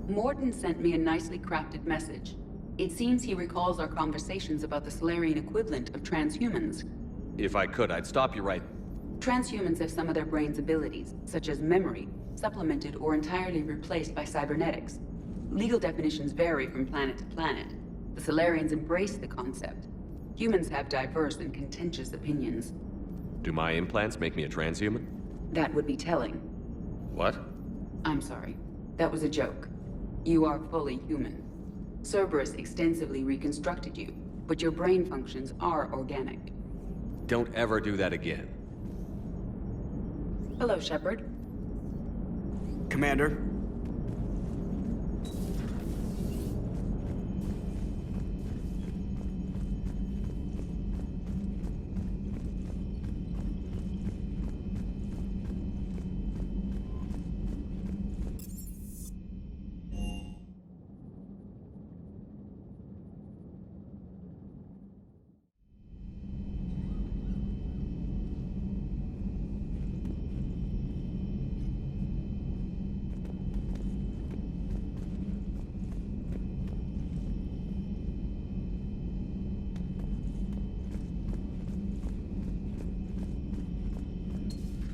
Morton sent me a nicely crafted message. It seems he recalls our conversations about the Salarian equivalent of transhumans. If I could, I'd stop you right... Transhumans have some of their brain's abilities, such as memory, supplemented or entirely replaced by cybernetics. Legal definitions vary from planet to planet. The Salarians embrace the concept. Humans have diverse and contentious opinions. Do my implants make me a transhuman? That would be telling. What? I'm sorry. That was a joke. You are fully human. Cerberus extensively reconstructed you, but your brain functions are organic. Don't ever do that again. Hello, Shepard. Commander.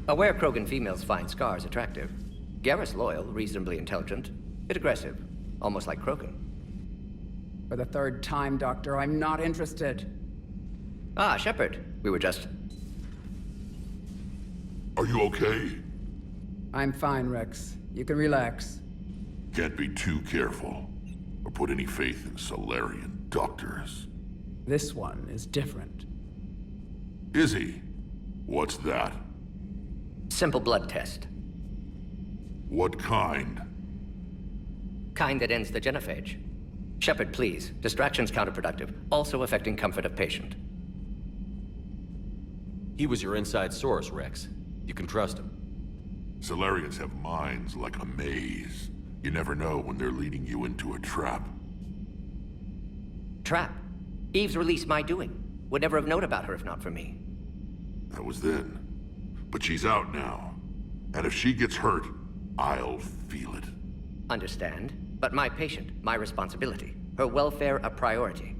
Aware Krogan females find scars attractive. Garrus loyal, reasonably intelligent, bit aggressive, almost like Krogan. For the third time, Doctor, I'm not interested. Ah, Shepard. We were just... Are you okay? I'm fine, Rex. You can relax. Can't be too careful, or put any faith in Salarian doctors. This one is different. Is he? What's that? Simple blood test. What kind? Kind that ends the genophage. Shepard, please. Distraction's counterproductive, also affecting comfort of patient. He was your inside source, Rex. You can trust him. Salarians have minds like a maze. You never know when they're leading you into a trap. Trap? Eve's release my doing. Would never have known about her if not for me. That was then. But she's out now. And if she gets hurt, I'll feel it. Understand. But my patient, my responsibility. Her welfare a priority.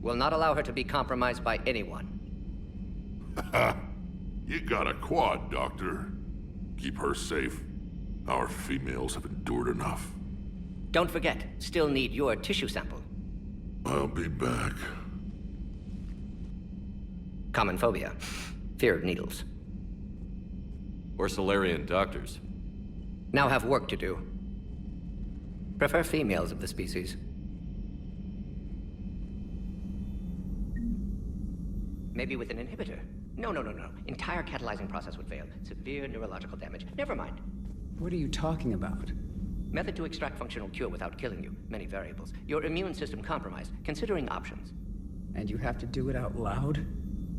Will not allow her to be compromised by anyone. You got a quad, Doctor. Keep her safe. Our females have endured enough. Don't forget, still need your tissue sample. I'll be back. Common phobia. Fear of needles. We're Salarian doctors. Now have work to do. Prefer females of the species. Maybe with an inhibitor. No. Entire catalyzing process would fail. Severe neurological damage. Never mind. What are you talking about? Method to extract functional cure without killing you. Many variables. Your immune system compromised. Considering options. And you have to do it out loud?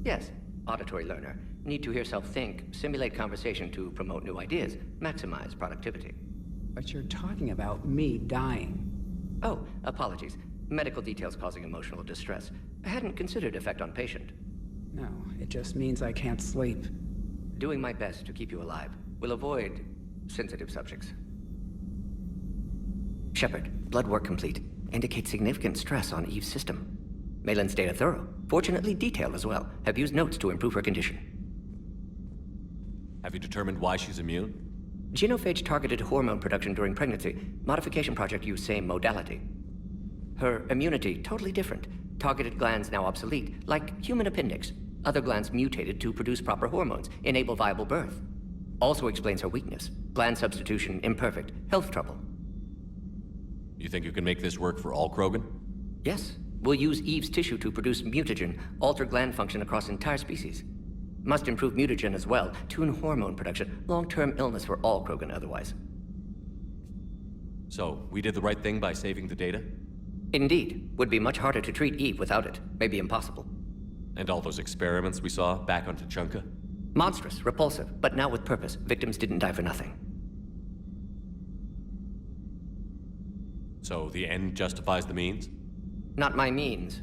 Yes. Auditory learner. Need to hear self-think, simulate conversation to promote new ideas, maximize productivity. But you're talking about me dying. Oh, apologies. Medical details causing emotional distress. I hadn't considered effect on patient. No, it just means I can't sleep. Doing my best to keep you alive. Will avoid sensitive subjects. Shepard, blood work complete. Indicates significant stress on Eve's system. Malin's data thorough. Fortunately detailed as well. Have used notes to improve her condition. Have you determined why she's immune? Genophage targeted hormone production during pregnancy. Modification project used same modality. Her immunity totally different. Targeted glands now obsolete, like human appendix. Other glands mutated to produce proper hormones, enable viable birth. Also explains her weakness. Gland substitution imperfect. Health trouble. You think you can make this work for all Krogan? Yes. We'll use Eve's tissue to produce mutagen, alter gland function across entire species. Must improve mutagen as well, tune hormone production, long-term illness for all Krogan otherwise. So, we did the right thing by saving the data? Indeed. Would be much harder to treat Eve without it. Maybe impossible. And all those experiments we saw back on Tuchanka? Monstrous, repulsive, but now with purpose. Victims didn't die for nothing. So the end justifies the means? Not my means.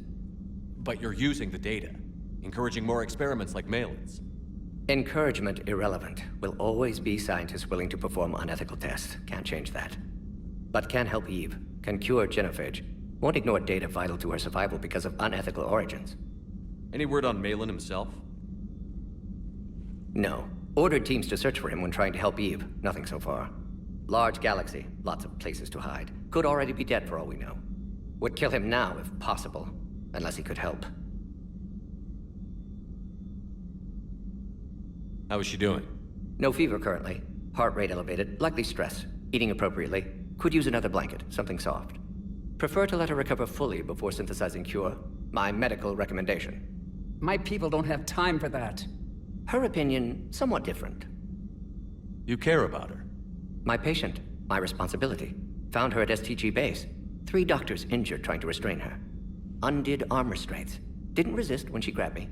But you're using the data, encouraging more experiments like Malin's. Encouragement irrelevant. Will always be scientists willing to perform unethical tests. Can't change that. but can help Eve, can cure genophage. Won't ignore data vital to her survival because of unethical origins. Any word on Malin himself? No. Ordered teams to search for him when trying to help Eve. Nothing so far. Large galaxy, lots of places to hide. Could already be dead for all we know. Would kill him now if possible, unless he could help. How is she doing? No fever currently. Heart rate elevated, likely stress. Eating appropriately. Could use another blanket, something soft. Prefer to let her recover fully before synthesizing cure. My medical recommendation. My people don't have time for that. Her opinion, somewhat different. You care about her. My patient, my responsibility. Found her at STG base. 3 doctors injured trying to restrain her. Undid arm restraints. Didn't resist when she grabbed me.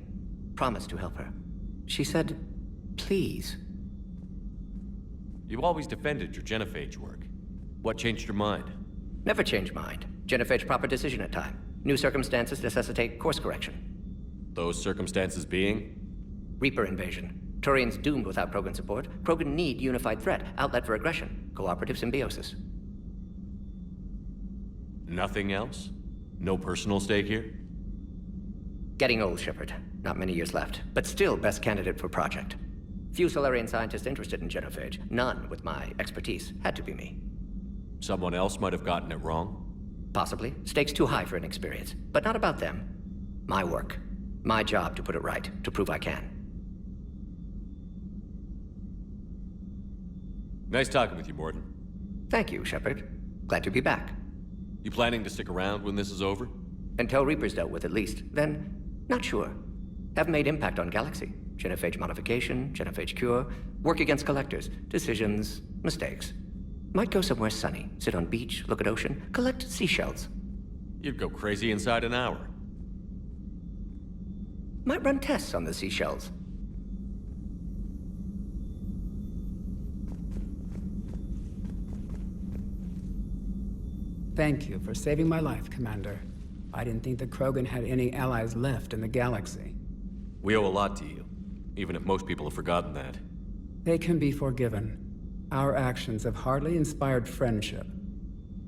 Promised to help her. She said, please. You always defended your genophage work. What changed your mind? Never change mind. Genophage proper decision at time. New circumstances necessitate course correction. Those circumstances being? Reaper invasion. Turians doomed without Krogan support. Krogan need unified threat, outlet for aggression, cooperative symbiosis. Nothing else? No personal stake here? Getting old, Shepard. Not many years left, but still best candidate for project. Few Solarian scientists interested in genophage. None with my expertise. Had to be me. Someone else might have gotten it wrong? Possibly. Stakes too high for inexperience. But not about them. My work. My job to put it right, to prove I can. Nice talking with you, Mordin. Thank you, Shepard. Glad to be back. You planning to stick around when this is over? Until Reaper's dealt with at least. Then, not sure. Have made impact on Galaxy. Genophage modification, genophage cure, work against collectors, decisions, mistakes. Might go somewhere sunny, sit on beach, look at ocean, collect seashells. You'd go crazy inside an hour. Might run tests on the seashells. Thank you for saving my life, Commander. I didn't think the Krogan had any allies left in the galaxy. We owe a lot to you, even if most people have forgotten that. They can be forgiven. Our actions have hardly inspired friendship.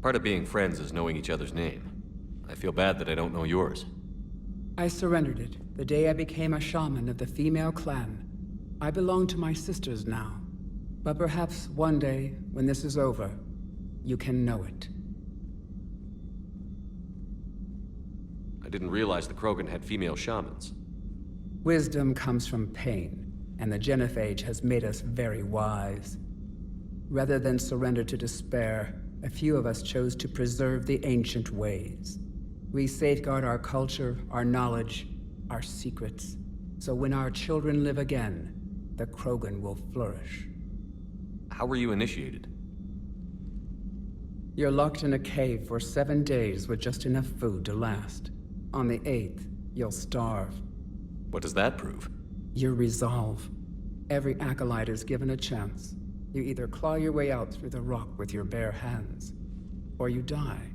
Part of being friends is knowing each other's name. I feel bad that I don't know yours. I surrendered it the day I became a shaman of the female clan. I belong to my sisters now. But perhaps one day, when this is over, you can know it. I didn't realize the Krogan had female shamans. Wisdom comes from pain, and the genophage has made us very wise. Rather than surrender to despair, a few of us chose to preserve the ancient ways. We safeguard our culture, our knowledge, our secrets, so when our children live again, the Krogan will flourish. How were you initiated? You're locked in a cave for 7 days with just enough food to last. On the 8th, you'll starve. What does that prove? Your resolve. Every acolyte is given a chance. You either claw your way out through the rock with your bare hands, or you die.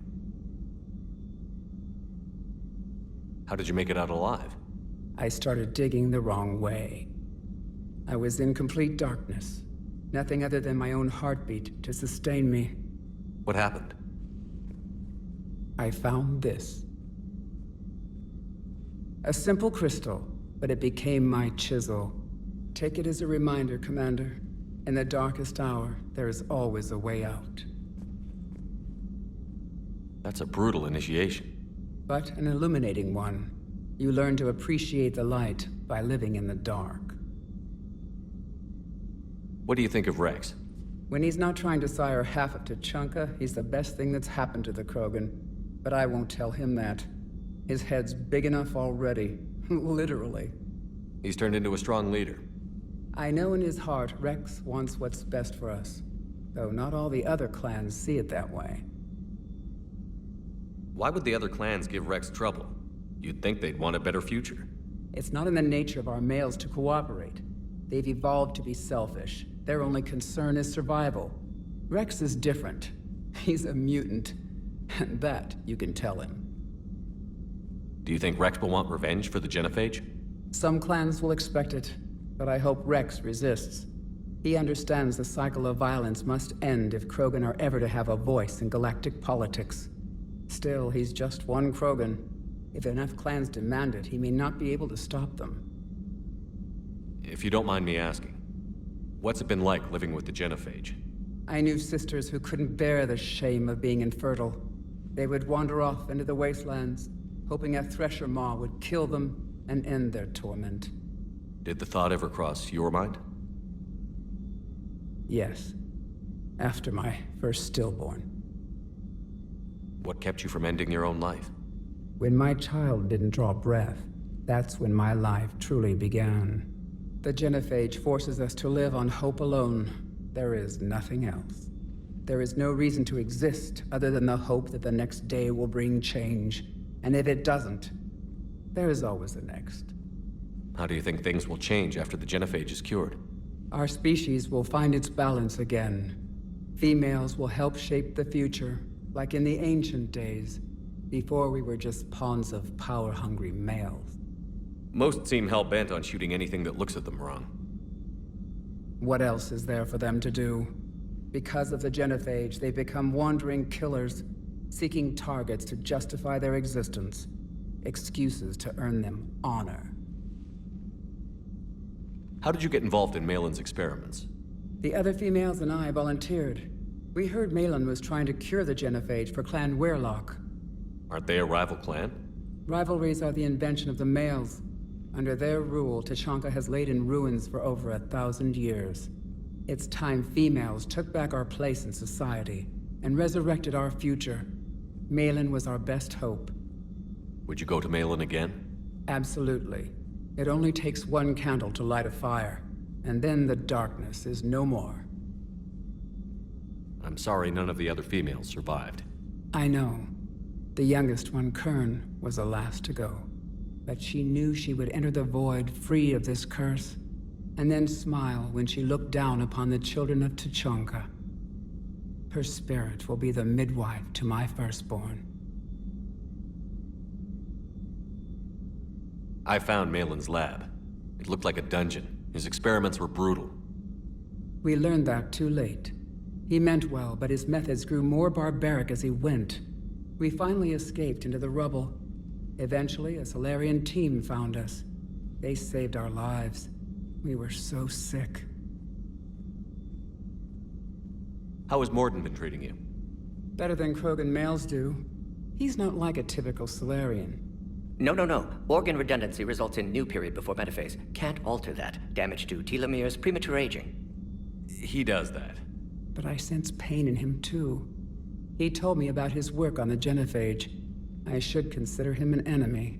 How did you make it out alive? I started digging the wrong way. I was in complete darkness. Nothing other than my own heartbeat to sustain me. What happened? I found this. A simple crystal, but it became my chisel. Take it as a reminder, Commander. In the darkest hour, there is always a way out. That's a brutal initiation. But an illuminating one. You learn to appreciate the light by living in the dark. What do you think of Rex? When he's not trying to sire half of Tuchanka, he's the best thing that's happened to the Krogan. But I won't tell him that. His head's big enough already. Literally. He's turned into a strong leader. I know in his heart Rex wants what's best for us. Though not all the other clans see it that way. Why would the other clans give Rex trouble? You'd think they'd want a better future. It's not in the nature of our males to cooperate. They've evolved to be selfish. Their only concern is survival. Rex is different. He's a mutant. And that you can tell him. Do you think Rex will want revenge for the genophage? Some clans will expect it, but I hope Rex resists. He understands the cycle of violence must end if Krogan are ever to have a voice in galactic politics. Still, he's just one Krogan. If enough clans demand it, he may not be able to stop them. If you don't mind me asking, what's it been like living with the Genophage? I knew sisters who couldn't bear the shame of being infertile. They would wander off into the wastelands, hoping a Thresher Maw would kill them and end their torment. Did the thought ever cross your mind? Yes. After my first stillborn. What kept you from ending your own life? When my child didn't draw breath, that's when my life truly began. The Genophage forces us to live on hope alone. There is nothing else. There is no reason to exist other than the hope that the next day will bring change. And if it doesn't, there is always the next. How do you think things will change after the Genophage is cured? Our species will find its balance again. Females will help shape the future, like in the ancient days, before we were just pawns of power-hungry males. Most seem hell-bent on shooting anything that looks at them wrong. What else is there for them to do? Because of the Genophage, they become wandering killers, seeking targets to justify their existence, excuses to earn them honor. How did you get involved in Malin's experiments? The other females and I volunteered. We heard Malin was trying to cure the Genophage for Clan Weirlock. Aren't they a rival clan? Rivalries are the invention of the males. Under their rule, Tuchanka has laid in ruins for over 1,000 years. It's time females took back our place in society and resurrected our future. Malin was our best hope. Would you go to Malin again? Absolutely. It only takes one candle to light a fire, and then the darkness is no more. I'm sorry none of the other females survived. I know. The youngest one, Kern, was the last to go. But she knew she would enter the void free of this curse, and then smile when she looked down upon the children of Tuchanka. Her spirit will be the midwife to my firstborn. I found Malin's lab. It looked like a dungeon. His experiments were brutal. We learned that too late. He meant well, but his methods grew more barbaric as he went. We finally escaped into the rubble. Eventually, a Salarian team found us. They saved our lives. We were so sick. How has Mordin been treating you? Better than Krogan males do. He's not like a typical Salarian. No. Organ redundancy results in new period before metaphase. Can't alter that. Damage to telomeres, premature aging. He does that. But I sense pain in him too. He told me about his work on the Genophage. I should consider him an enemy.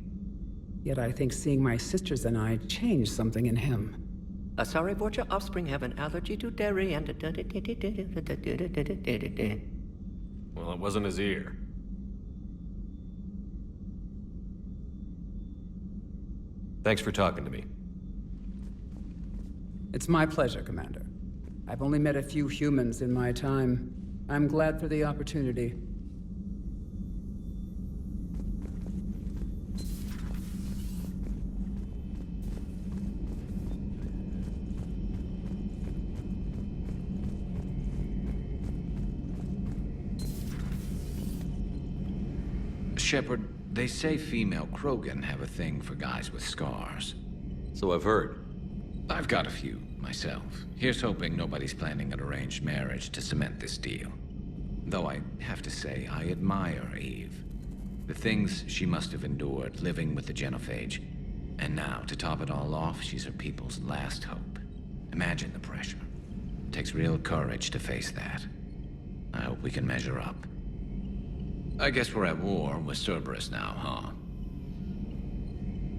Yet I think seeing my sisters and I changed something in him. Asari Vorcha offspring have an allergy to dairy and... Well, it wasn't his ear. Thanks for talking to me. It's my pleasure, Commander. I've only met a few humans in my time. I'm glad for the opportunity. Shepard, they say female Krogan have a thing for guys with scars. So I've heard. I've got a few, myself. Here's hoping nobody's planning an arranged marriage to cement this deal. Though I have to say, I admire Eve. The things she must have endured living with the Genophage. And now, to top it all off, she's her people's last hope. Imagine the pressure. It takes real courage to face that. I hope we can measure up. I guess we're at war with Cerberus now, huh?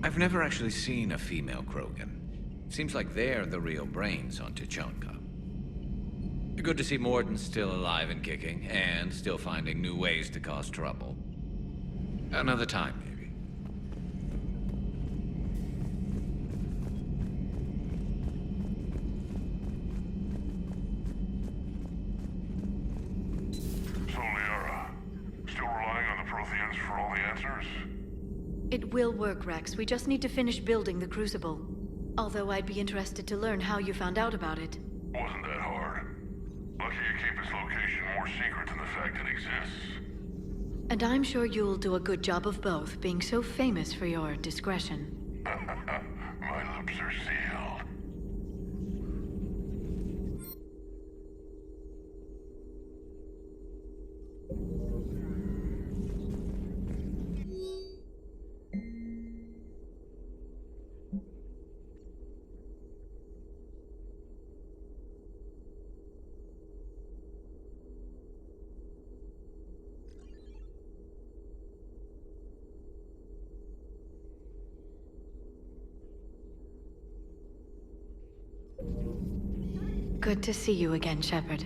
I've never actually seen a female Krogan. Seems like they're the real brains on Tuchanka. Good to see Mordin still alive and kicking, and still finding new ways to cause trouble. Another time, maybe. So, Liara, still relying on the Protheans for all the answers? It will work, Rex. We just need to finish building the Crucible. Although I'd be interested to learn how you found out about it. Wasn't that hard. Lucky you keep its location more secret than the fact it exists. And I'm sure you'll do a good job of both, being so famous for your discretion. My lips are sealed. Good to see you again, Shepard.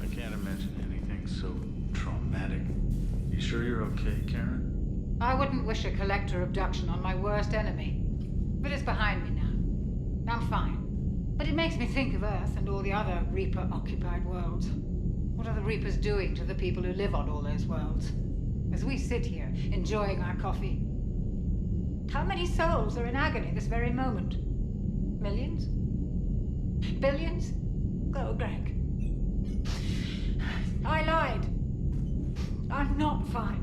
I can't imagine anything so traumatic. You sure you're okay, Karen? I wouldn't wish a collector abduction on my worst enemy. But it's behind me now. I'm fine. But it makes me think of Earth and all the other Reaper-occupied worlds. What are the Reapers doing to the people who live on all those worlds? As we sit here, enjoying our coffee. How many souls are in agony this very moment? Millions? Billions? Oh, Greg. I lied. I'm not fine.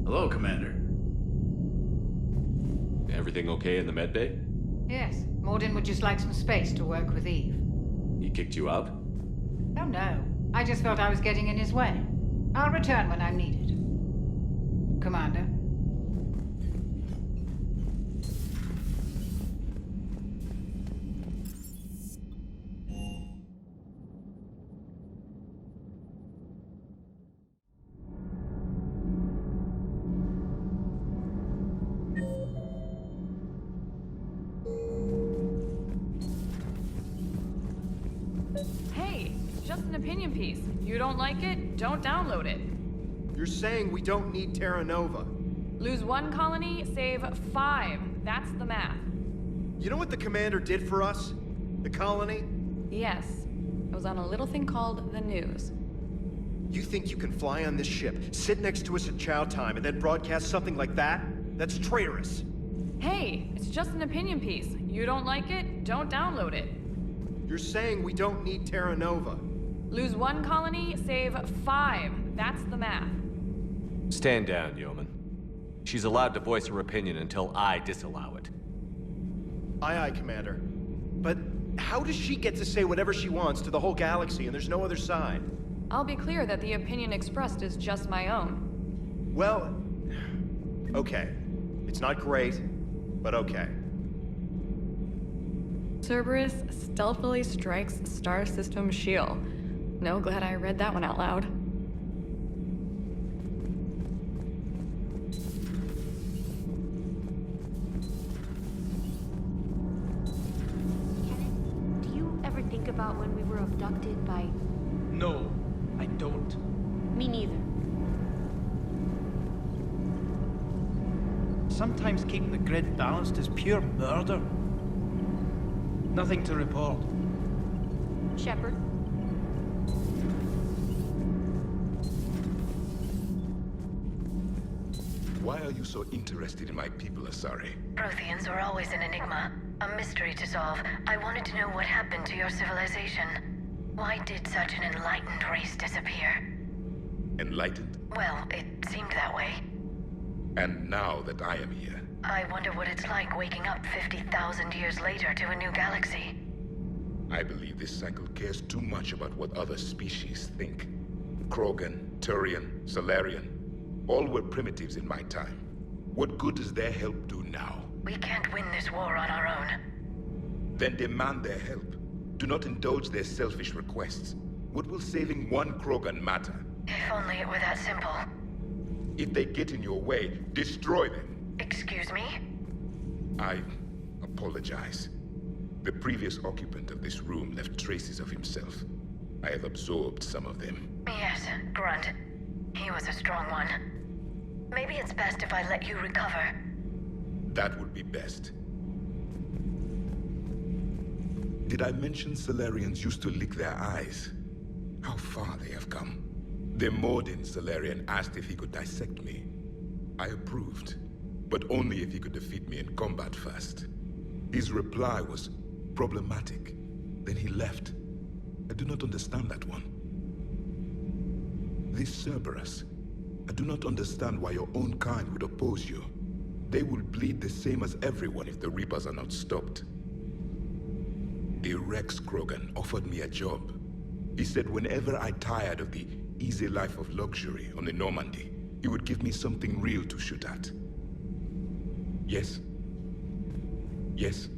Hello, Commander. Everything okay in the medbay? Yes, Mordin would just like some space to work with Eve. He kicked you out? Oh no, I just felt I was getting in his way. I'll return when I'm needed. Commander. Hey, it's just an opinion piece. You don't like it, don't download it. You're saying we don't need Terra Nova. Lose 1 colony, save 5. That's the math. You know what the commander did for us? The colony? Yes. I was on a little thing called the news. You think you can fly on this ship, sit next to us at chow time, and then broadcast something like that? That's traitorous. Hey, it's just an opinion piece. You don't like it, don't download it. You're saying we don't need Terra Nova. Lose 1 colony, save 5. That's the math. Stand down, Yeoman. She's allowed to voice her opinion until I disallow it. Aye, aye, Commander. But how does she get to say whatever she wants to the whole galaxy and there's no other side? I'll be clear that the opinion expressed is just my own. Well, okay. It's not great, but okay. Cerberus stealthily strikes Star System shield. No, glad I read that one out loud. Do you ever think about when we were abducted by... No, I don't. Me neither. Sometimes keeping the grid balanced is pure murder. Nothing to report. Shepard? Why are you so interested in my people, Asari? Protheans were always an enigma, a mystery to solve. I wanted to know what happened to your civilization. Why did such an enlightened race disappear? Enlightened? Well, it seemed that way. And now that I am here, I wonder what it's like waking up 50,000 years later to a new galaxy. I believe this cycle cares too much about what other species think. Krogan, Turian, Salarian, all were primitives in my time. What good does their help do now? We can't win this war on our own. Then demand their help. Do not indulge their selfish requests. What will saving one Krogan matter? If only it were that simple. If they get in your way, destroy them. Excuse me? I apologize. The previous occupant of this room left traces of himself. I have absorbed some of them. Yes, Grunt. He was a strong one. Maybe it's best if I let you recover. That would be best. Did I mention Salarians used to lick their eyes? How far they have come. The Mordin Salarian asked if he could dissect me. I approved, but only if he could defeat me in combat first. His reply was problematic. Then he left. I do not understand that one. This Cerberus, I do not understand why your own kind would oppose you. They will bleed the same as everyone if the Reapers are not stopped. The Rex Krogan offered me a job. He said whenever I tired of the easy life of luxury on the Normandy, he would give me something real to shoot at. Yes? Yes?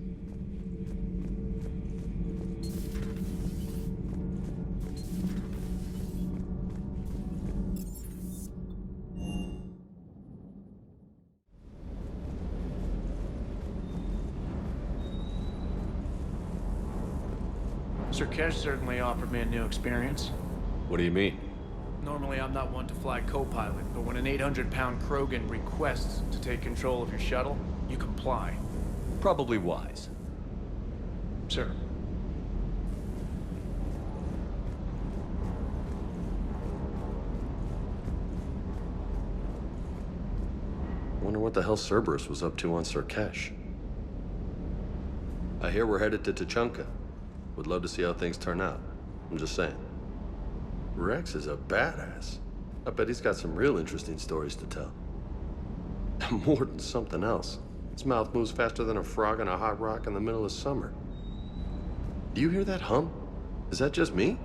Sir Kesh certainly offered me a new experience. What do you mean? Normally, I'm not one to fly co-pilot, but when an 800-pound Krogan requests to take control of your shuttle, you comply. Probably wise. Sir. Wonder what the hell Cerberus was up to on Sir Kesh. I hear we're headed to Tuchanka. Would love to see how things turn out. I'm just saying. Rex is a badass. I bet he's got some real interesting stories to tell. More than something else. His mouth moves faster than a frog on a hot rock in the middle of summer. Do you hear that hum? Is that just me?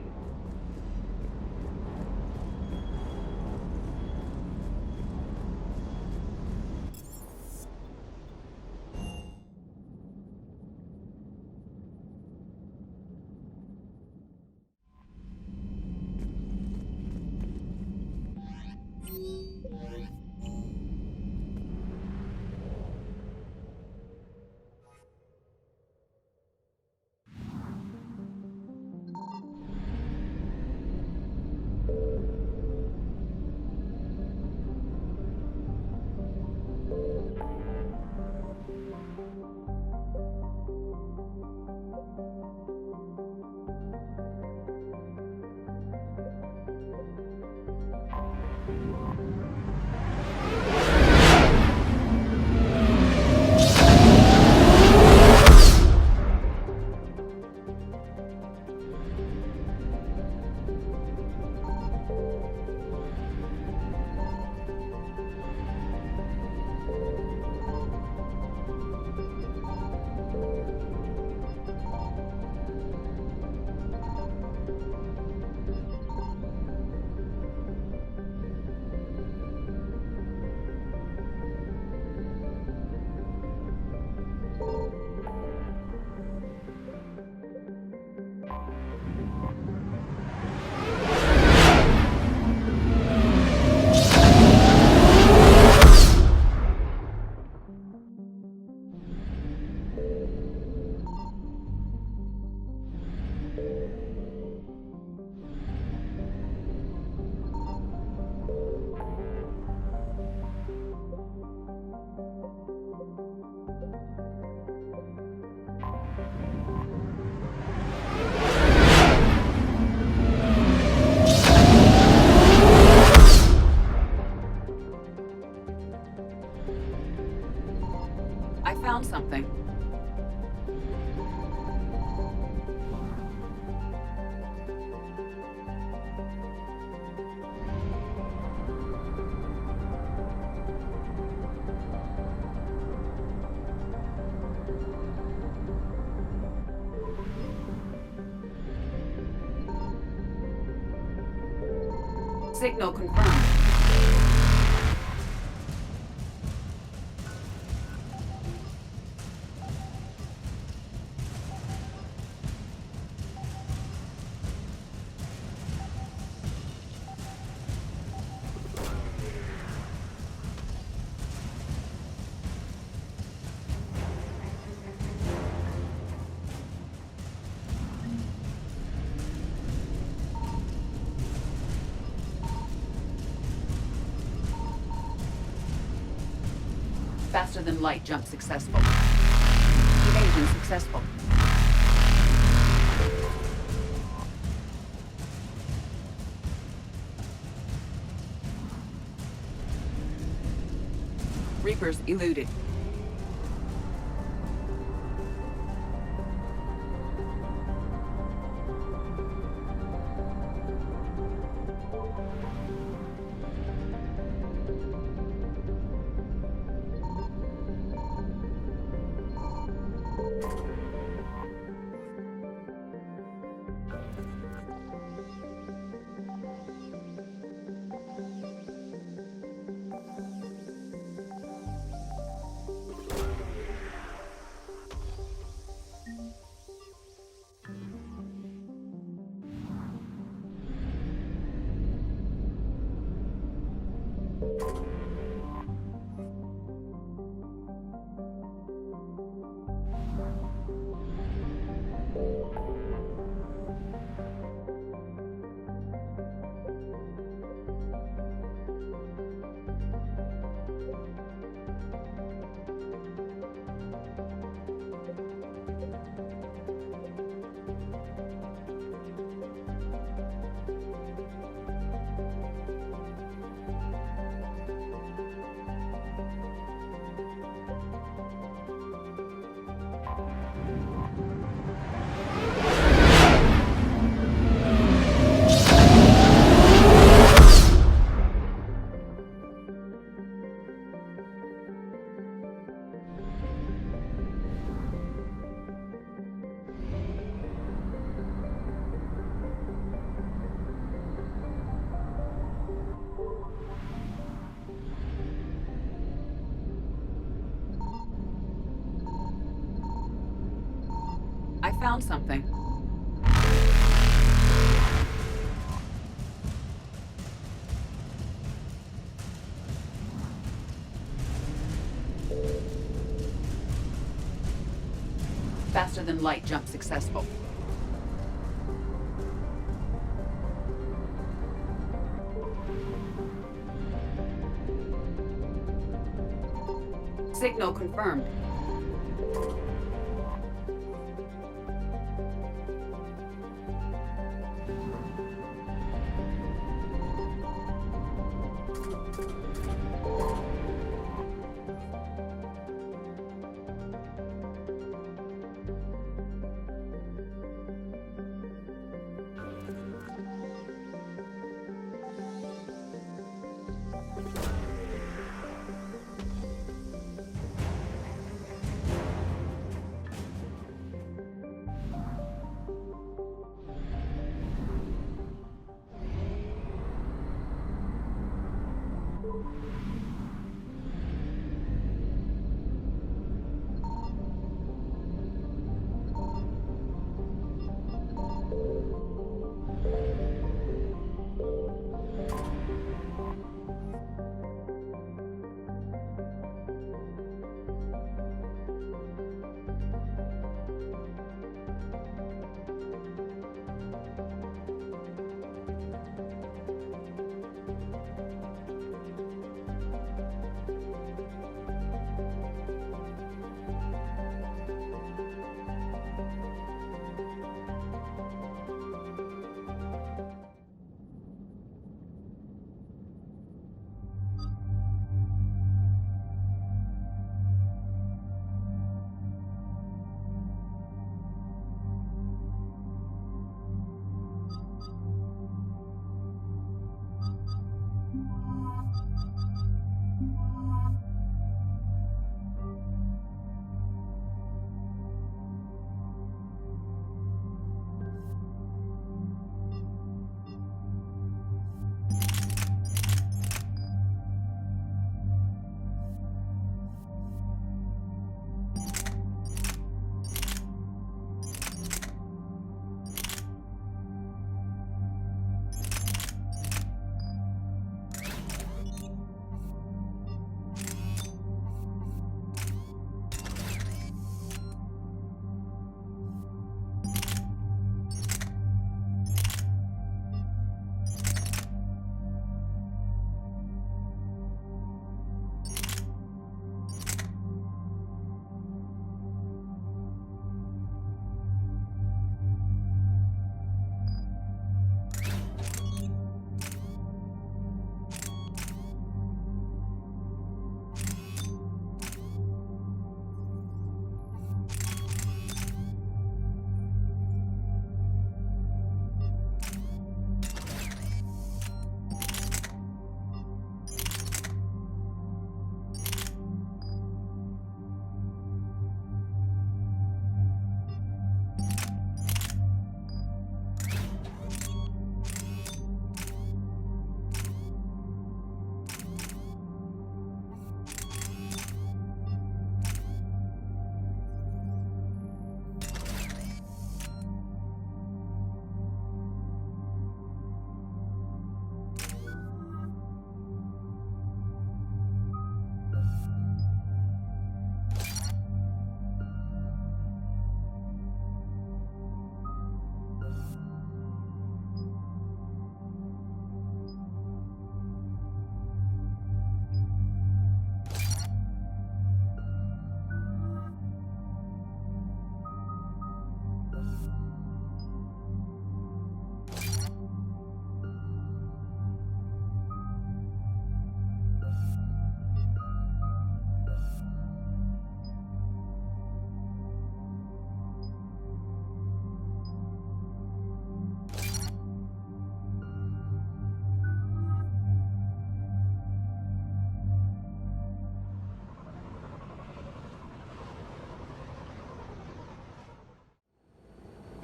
I found something. Signal confirmed. Faster than light jump successful. Evasion successful. Reapers eluded. I found something. Faster than light jump successful. Signal confirmed.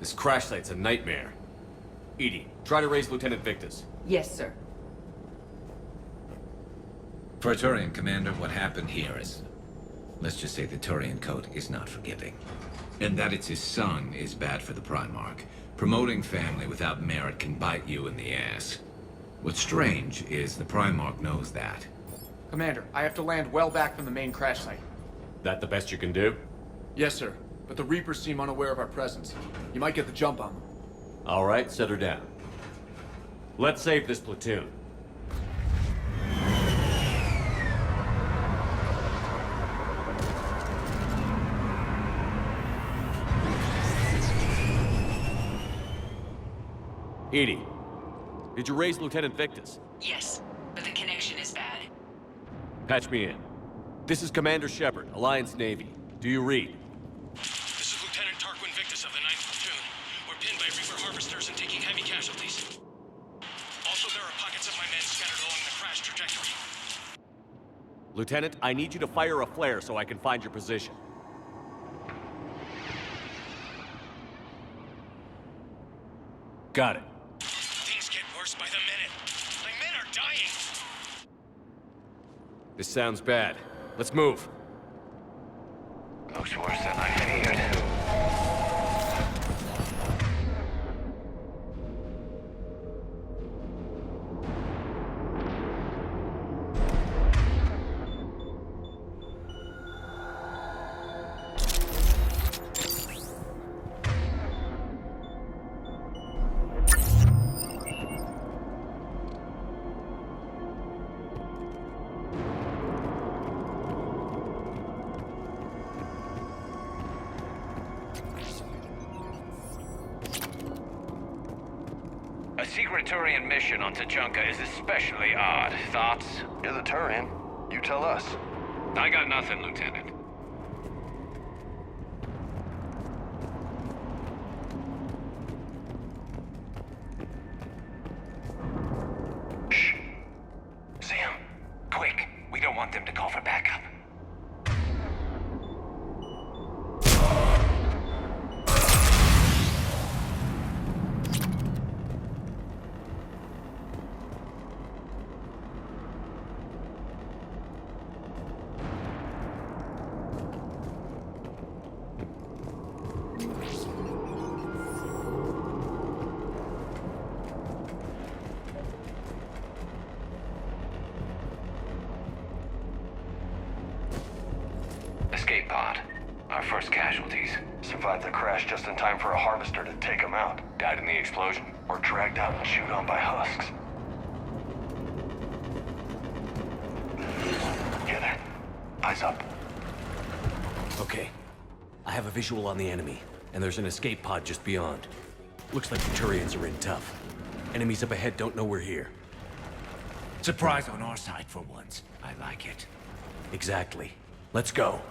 This crash site's a nightmare. EDI, try to raise Lieutenant Victus. Yes, sir. For a Turian commander, what happened here is... let's just say the Turian code is not forgiving. And that it's his son is bad for the Primarch. Promoting family without merit can bite you in the ass. What's strange is the Primarch knows that. Commander, I have to land well back from the main crash site. That the best you can do? Yes, sir. But the Reapers seem unaware of our presence. You might get the jump on them. All right, set her down. Let's save this platoon. EDI, did you raise Lieutenant Victus? Yes, but the connection is bad. Patch me in. This is Commander Shepard, Alliance Navy. Do you read? This is Lieutenant Tarquin Victus of the 9th Platoon. We're pinned by Reaper harvesters and taking heavy casualties. Also, there are pockets of my men scattered along the crash trajectory. Lieutenant, I need you to fire a flare so I can find your position. Got it. Things get worse by the minute. My men are dying. This sounds bad. Let's move. Looks worse than I feared. A secret Turian mission on Tuchanka is especially odd. Thoughts? You're the Turian. You tell us. I got nothing, Lieutenant. Shh. Sam, quick. We don't want them to call for backup. Escape pod. Our first casualties. Survived the crash just in time for a harvester to take them out. Died in the explosion. Or dragged out and chewed on by husks. Get her. Eyes up. Okay. I have a visual on the enemy, and there's an escape pod just beyond. Looks like the Turians are in tough. Enemies up ahead don't know we're here. Surprise on our side for once. I like it. Exactly. Let's go.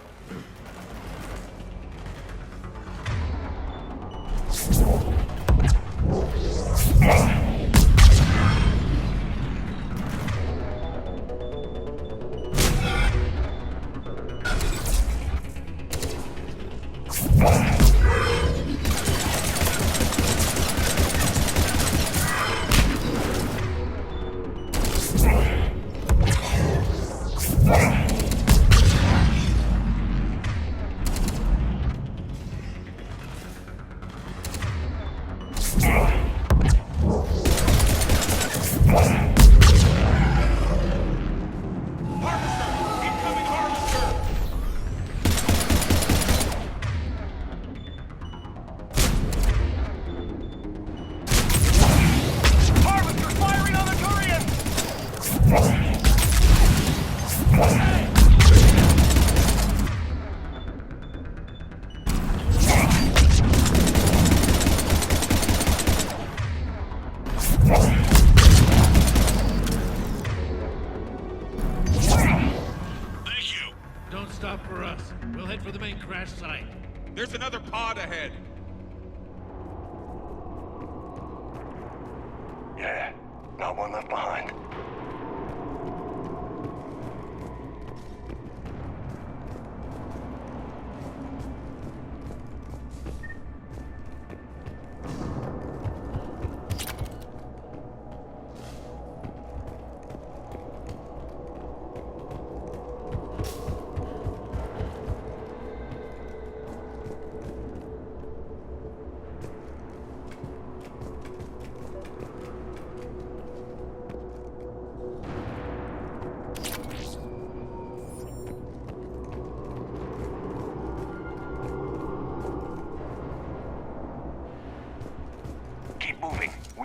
There's another pod ahead. Yeah, not one left behind.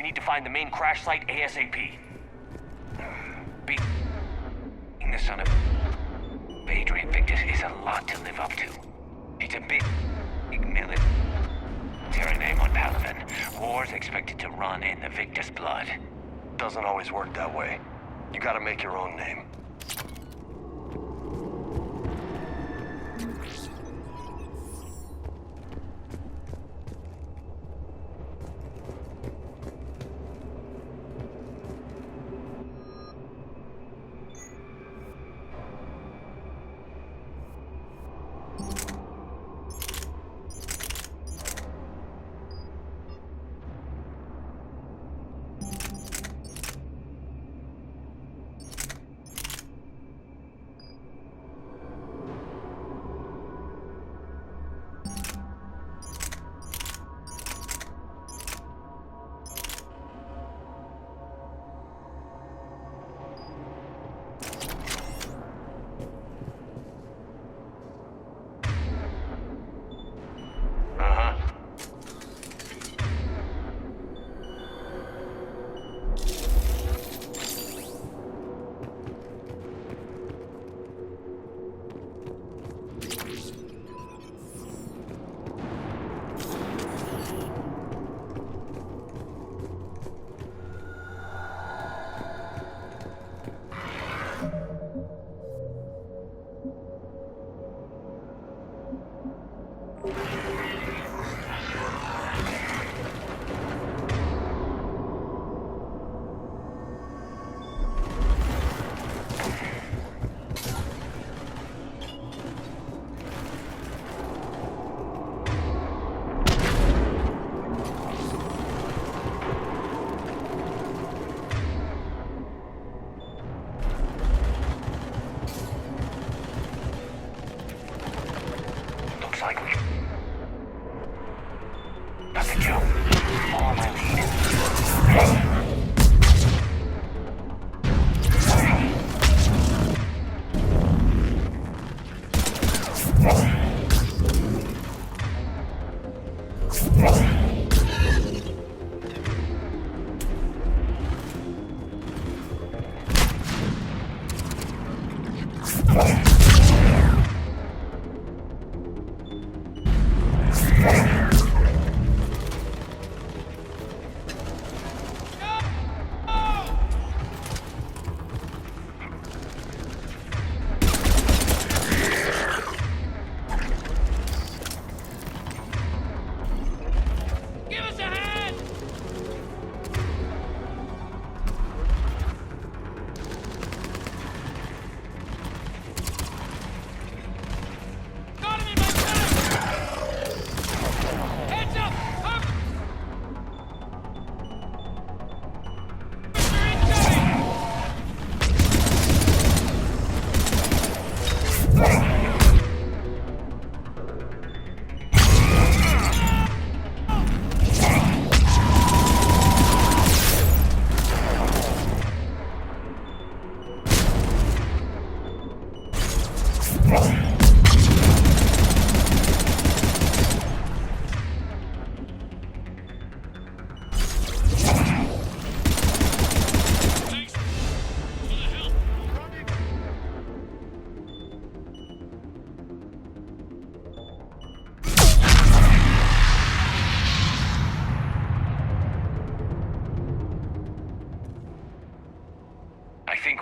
need to find the main crash site ASAP. Being the son of Adrian Victus is a lot to live up to. It's a big military name on Palaven. War's expected to run in the Victus blood. Doesn't always work that way. You gotta make your own name.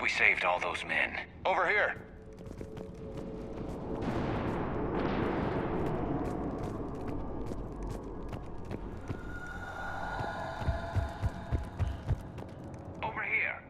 We saved all those men. Over here. Over here.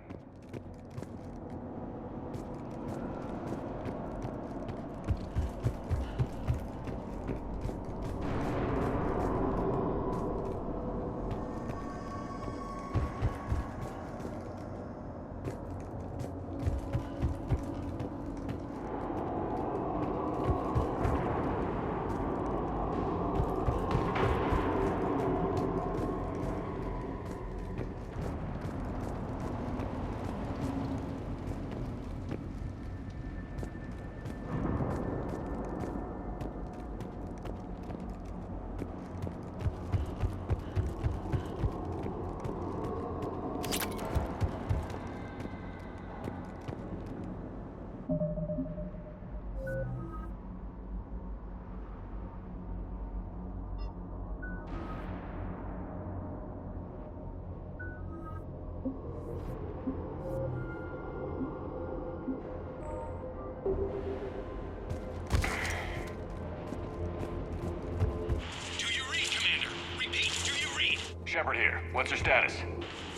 Do you read, Commander? Repeat, do you read? Shepard here. What's her status?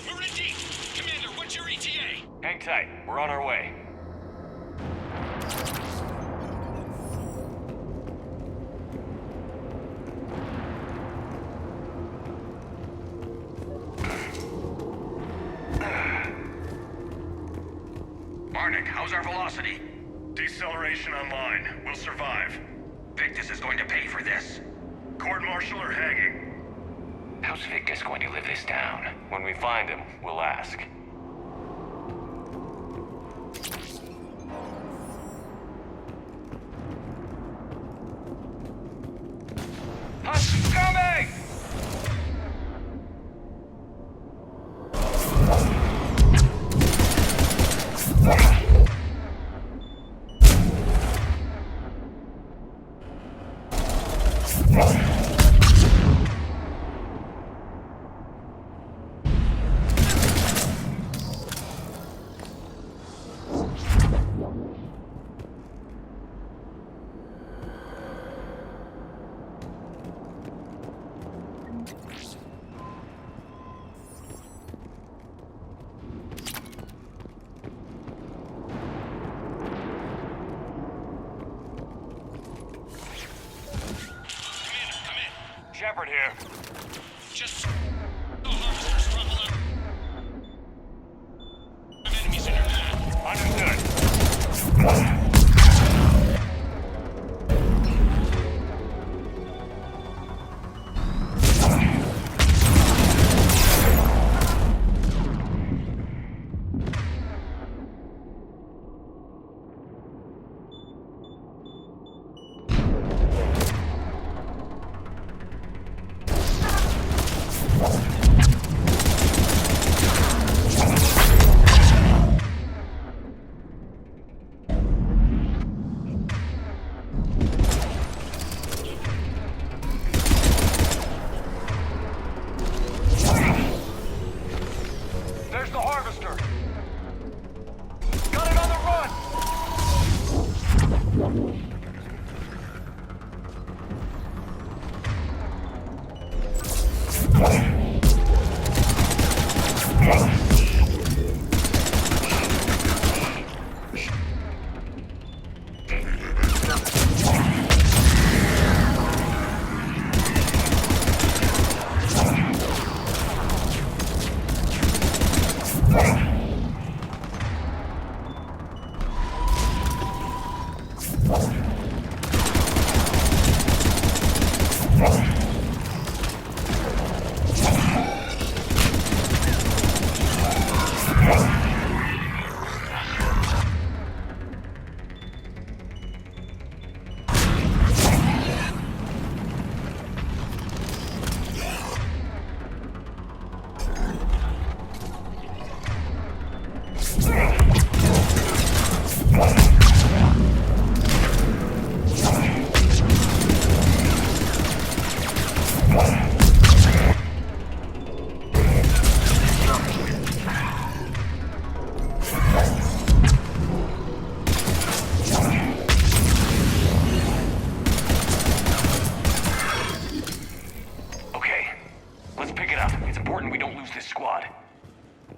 We're in deep. Commander, what's your ETA? Hang tight. We're on our way. Marnik, how's our velocity? Deceleration online. We'll survive. Victus is going to pay for this. Court-martial or hanging? How's Victus going to live this down? When we find him, we'll ask. Husk coming! Shepard here. Just... Oh, harvesters, trouble up. Enemies in your path. Understood. There's the harvester. Got it on the run.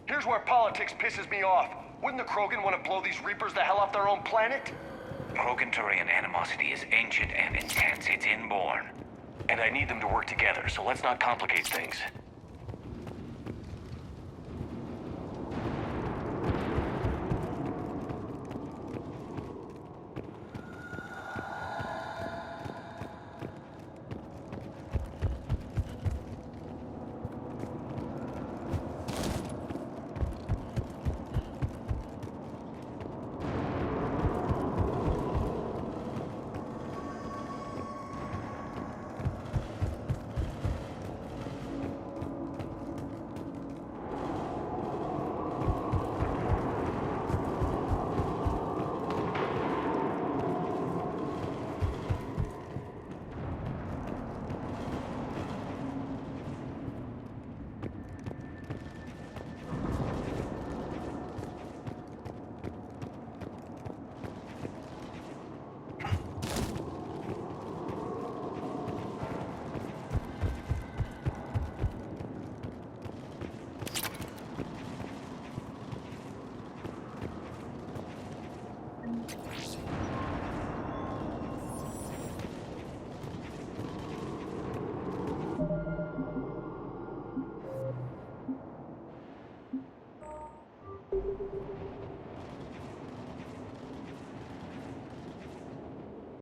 Here's where politics pisses me off. Wouldn't the Krogan want to blow these Reapers the hell off their own planet? Krogan-Turian animosity is ancient and intense. It's inborn. And I need them to work together, so let's not complicate things.